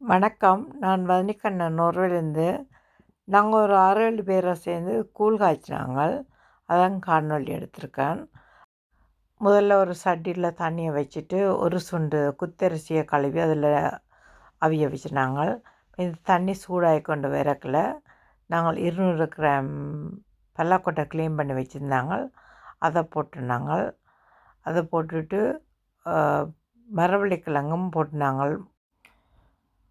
வணக்கம். நான் வதனிக்கண்ணன் நோர்வேலேருந்து. நாங்கள் ஒரு 6, 7 பேரை சேர்ந்து கூழ் காய்ச்சினாங்கள். அதான் காணொளி எடுத்திருக்கேன். முதல்ல ஒரு சட்டியில் தண்ணியை வச்சுட்டு ஒரு சுண்டு குத்தரிசியை கழுவி அதில் அவிய வச்சுனாங்கள். இந்த தண்ணி சூடாகி கொண்டு வரக்கில் நாங்கள் 200 கிராம் பல்லாக்கொட்டை க்ளீன் பண்ணி வச்சுருந்தாங்க. அதை போட்டுனாங்கள். அதை போட்டுட்டு மரவள்ளிக்கிழங்கும் போட்டுனாங்கள்.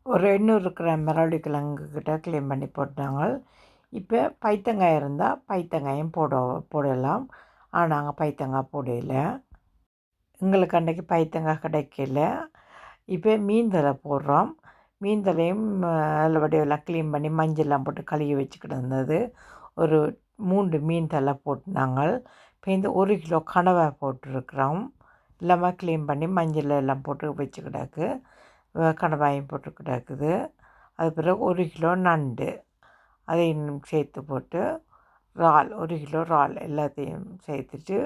ஒரு 800 கிராம் மரவள்ளிக்கிழங்கு கிட்ட க்ளீன் பண்ணி போட்டாங்க. இப்போ பைத்தங்காய் இருந்தால் பைத்தங்காயும் போடலாம். ஆனால் நாங்கள் பைத்தங்காய் போடல. எங்களுக்கு அன்றைக்கி பைத்தங்காய் கிடைக்கல. இப்போ மீன்தலை போடுறோம். மீன்தலையும் அதில் வடிவெல்லாம் க்ளீன் பண்ணி மஞ்சள்லாம் போட்டு கழுவி வச்சுக்கிட்டு இருந்தது. ஒரு 3 மீன் தலை போட்டுனாங்க. இப்போ இந்த 1 கிலோ கனவா போட்டுருக்குறோம். எல்லாமே க்ளீன் பண்ணி மஞ்சள் எல்லாம் போட்டு வச்சுக்கிடாக்கு கணவாயும் போட்டு கிடக்குது. அது பிறகு 1 கிலோ நண்டு அதையும் சேர்த்து போட்டு இறால் 1 கிலோ இறால் எல்லாத்தையும் சேர்த்துட்டு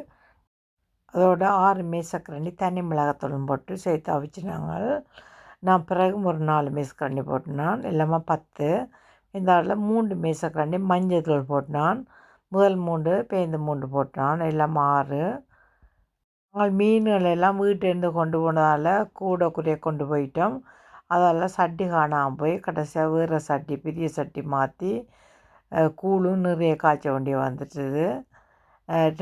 அதோட 6 மேசக்கரண்டி தனி மிளகாத்தூளும் போட்டு சேர்த்து அவிச்சினாங்க. நான் பிறகு ஒரு 4 மேசக்கரண்டி போட்டினான். எல்லாமே 10. இந்த ஆளில் 3 மேசக்கரண்டி மஞ்சள் தூள் போட்டினான். முதல் 3 பேருந்து 3 போட்டான். எல்லாம் 6. நாங்கள் மீன்கள் எல்லாம் வீட்டிலேருந்து கொண்டு போனதால் கூட குறைய கொண்டு போயிட்டோம். அதெல்லாம் சட்டி காணாமல் போய் கடைசியாக வேறு சட்டி பெரிய சட்டி மாற்றி கூழும் நிறைய காய்ச்ச வேண்டிய வந்துட்டுது.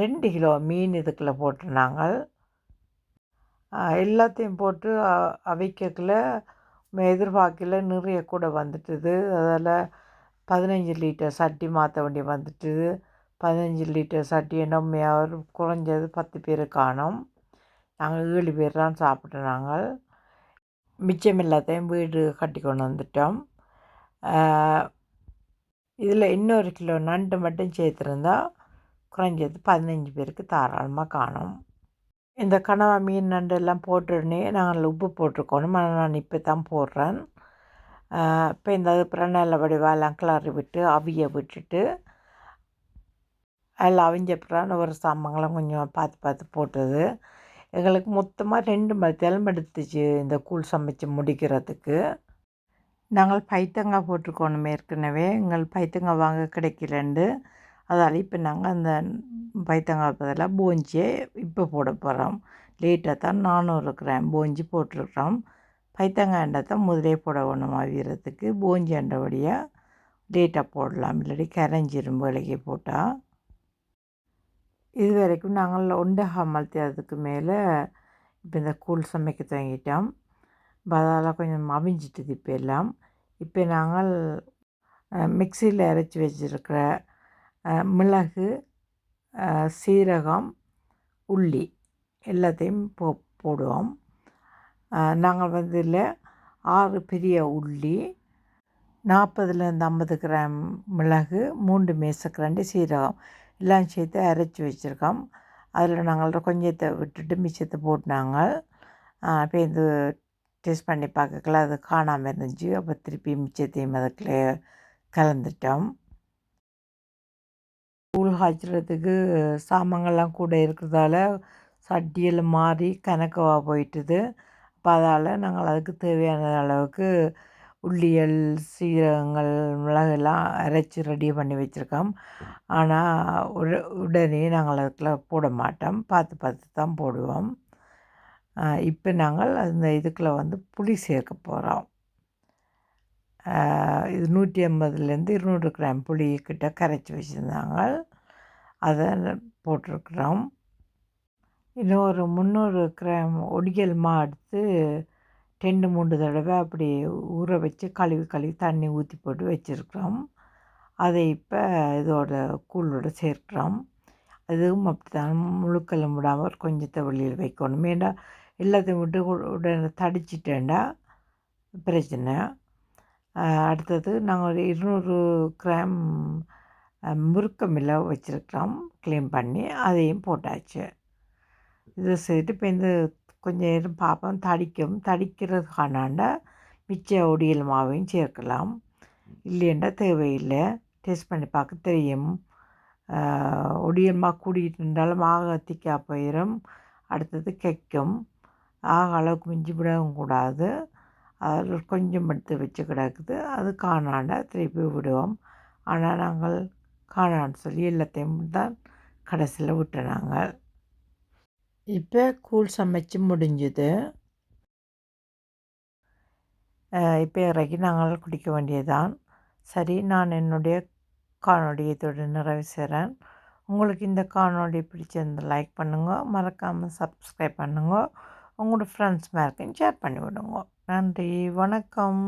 2 கிலோ மீன் இதுக்குள்ளே போட்டுருந்தாங்க. எல்லாத்தையும் போட்டு அவிக்கக்குள்ள எதிர்பார்க்கல நிறைய கூட வந்துட்டுது. அதில் 15 லிட்டர் சட்டி மாற்ற வேண்டிய வந்துட்டுது. 15 லிட்டர் சட்டி என்னம்மையாக குறைஞ்சது 10 பேர் காணோம். நாங்கள் 7 பேர் தான் சாப்பிட்டோம். மிச்சம் எல்லாத்தையும் வீடு கட்டி கொண்டு வந்துட்டோம். இதில் இன்னொரு கிலோ நண்டு மட்டும் சேர்த்துருந்தா குறைஞ்சது 15 பேருக்கு தாராளமாக காணும். இந்த கனவா மீன் நண்டு எல்லாம் போட்டுடனே நாங்கள் உப்பு போட்டிருக்கணும். ஆனால் நான் இப்போ தான் போடுறேன். இப்போ இந்த அப்புறம் நல்ல வடிவாலாம் கிளறி விட்டு அவிய விட்டுட்டு அதில் அவிஞ்ச பிறகு ஒரு சாமான்களும் கொஞ்சம் பார்த்து பார்த்து போட்டது. எங்களுக்கு மொத்தமாக 2 மணி நேரம் எடுத்துச்சு இந்த கூழ் சமைச்சு முடிக்கிறதுக்கு. நாங்கள் பைத்தங்காய் போட்டிருக்கோணும் ஏற்கனவே. எங்கள் பைத்தங்காய் வாங்க கிடைக்கலண்டு. அதால் இப்போ நாங்கள் அந்த பைத்தங்காய் பதிலாக போஞ்சியை இப்போ போட போகிறோம். லேட்டாக தான் 400 கிராம் போஞ்சி போட்டிருக்கிறோம். பைத்தங்காய்ண்டா தான் முதலே போட வேணும் அவியறதுக்கு. போஞ்சி அண்டபடியாக லேட்டாக போடலாம். இல்லாட்டி கரைஞ்சிரும் விலைக்கு போட்டால். இது வரைக்கும் நாங்கள் 1.5 மணித்தியாலத்துக்கு மேலே இப்போ இந்த கூழ் சமைக்க துவங்கிட்டோம். அதால் கொஞ்சம் அவிஞ்சிட்டுது இப்போ எல்லாம். இப்போ நாங்கள் மிக்சியில் அரைச்சி வச்சுருக்கிற மிளகு, சீரகம், உள்ளி எல்லாத்தையும் போடுவோம். நாங்கள் இதில் 6 பெரிய உள்ளி, 40லேருந்து 50 கிராம் மிளகு, 3 மேசக்கரண்டி சீரகம் எல்லாம் சேர்த்து அரைச்சி வச்சுருக்கோம். அதில் நாங்கள் கொஞ்சத்தை விட்டுட்டு மிச்சத்தை போட்டினாங்க. இப்போ இது டேஸ்ட் பண்ணி பார்க்கல அது காணாமல் இருந்துச்சு. அப்போ திருப்பி மிச்சத்தையும் அதுக்குள்ளே கலந்துட்டோம். கூழ் காய்ச்சறதுக்கு சாமான்கள்லாம் கூட இருக்கிறதால சட்டியில் மாறி கணக்காக போயிட்டுது. அப்போ அதால் நாங்கள் அதுக்கு தேவையான அளவுக்கு உள்ளியல், சீரகங்கள், மிளகெல்லாம் அரைச்சி ரெடி பண்ணி வச்சுருக்கோம். ஆனால் உடனே நாங்கள் அதுக்குள்ள போட மாட்டோம். பார்த்து பார்த்து தான் போடுவோம். இப்போ நாங்கள் அந்த இதுக்குள்ளே புளி சேர்க்க போகிறோம். இது 150லேருந்து 200 கிராம் புளி கிட்ட கரைச்சி வச்சுருந்தாங்க. அதை போட்டிருக்குறோம். இன்னும் ஒரு 300 கிராம் ஒடியல் மா எடுத்து 2, 3 தடவை அப்படி ஊற வச்சு கழுவி தண்ணி ஊற்றி போட்டு வச்சுருக்குறோம். அதை இப்போ இதோட கூழோடு சேர்க்குறோம். அதுவும் அப்படி தான் முழுக்கெல்லாம் விடாமல் ஒரு கொஞ்சத்தை வெளியில் வைக்கணும். ஏன்னா எல்லாத்தையும் விட்டு உடனே தடிச்சிட்டேன்டா பிரச்சனை. அடுத்தது நாங்கள் ஒரு 200 கிராம் முருக்கமில்லை வச்சுருக்கிறோம் க்ளீன் பண்ணி. அதையும் போட்டாச்சு. இதை செய்துட்டு இப்போ இந்த கொஞ்சம் நேரம் பார்ப்போம் தடிக்கிறதுக்கானாண்டா மிச்ச ஒடியல் மாவையும் சேர்க்கலாம். இல்லையண்டா தேவையில்லை. டேஸ்ட் பண்ணி பார்க்க தெரியும். ஒடியல் மா கூடிட்டு இருந்தாலும் ஆக திக்காக போயிடும். அடுத்தது கெக்கும். ஆக அளவுக்கு மிஞ்சி விடவும் கூடாது. அதில் கொஞ்சம் எடுத்து வச்சு கிடக்குது. அது காணாண்ட திருப்பி விடுவோம். ஆனால் நாங்கள் காணான்னு சொல்லி எல்லாத்தையும் தான் கடைசியில் விட்டோம் நாங்கள். இப்போ கூழ் சமைச்சு முடிஞ்சுது. இப்போ இறக்கி நாங்கள் குடிக்க வேண்டியதுதான். சரி, நான் என்னுடைய காணொளியை இதோடு நிறைவு செய்கிறேன். உங்களுக்கு இந்த காணொளி பிடிச்சிருந்தால் லைக் பண்ணுங்க, மறக்காமல் சப்ஸ்கிரைப் பண்ணுங்க, உங்களோட ஃப்ரெண்ட்ஸ் மேற்கும் ஷேர் பண்ணி விடுங்க. நன்றி, வணக்கம்.